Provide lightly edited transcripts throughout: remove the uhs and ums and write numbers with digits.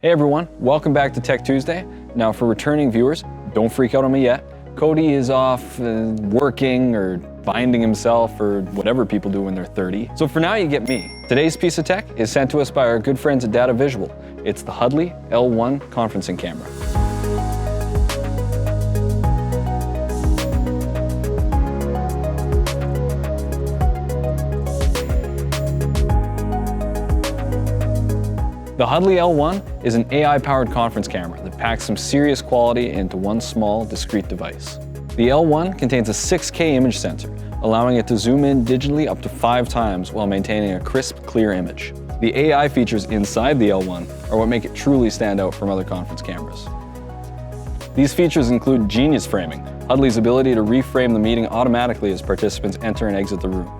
Hey everyone, welcome back to Tech Tuesday. Now for returning viewers, don't freak out on me yet. Cody is off working or finding himself or whatever people do when they're 30. So for now you get me. Today's piece of tech is sent to us by our good friends at Data Visual. It's the Huddly L1 conferencing camera. The Huddly L1 is an AI-powered conference camera that packs some serious quality into one small, discrete device. The L1 contains a 6K image sensor, allowing it to zoom in digitally up to 5 times while maintaining a crisp, clear image. The AI features inside the L1 are what make it truly stand out from other conference cameras. These features include genius framing, Huddly's ability to reframe the meeting automatically as participants enter and exit the room.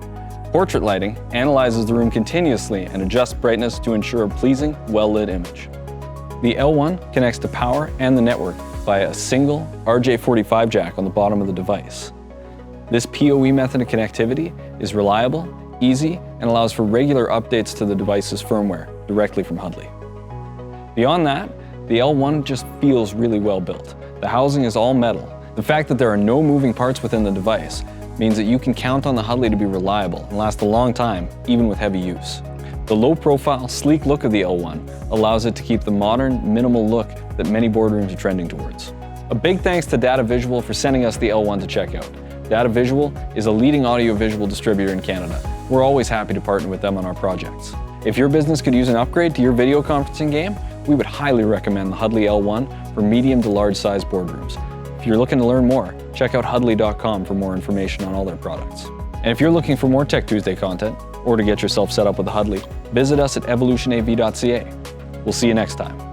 Portrait lighting analyzes the room continuously and adjusts brightness to ensure a pleasing, well-lit image. The L1 connects to power and the network via a single RJ45 jack on the bottom of the device. This PoE method of connectivity is reliable, easy, and allows for regular updates to the device's firmware directly from Huddly. Beyond that, the L1 just feels really well built. The housing is all metal. The fact that there are no moving parts within the device means that you can count on the Huddly to be reliable and last a long time, even with heavy use. The low-profile, sleek look of the L1 allows it to keep the modern, minimal look that many boardrooms are trending towards. A big thanks to Data Visual for sending us the L1 to check out. Data Visual is a leading audio-visual distributor in Canada. We're always happy to partner with them on our projects. If your business could use an upgrade to your video conferencing game, we would highly recommend the Huddly L1 for medium to large-size boardrooms. If you're looking to learn more, check out huddly.com for more information on all their products. And if you're looking for more Tech Tuesday content, or to get yourself set up with a Huddly, visit us at evolutionav.ca. We'll see you next time.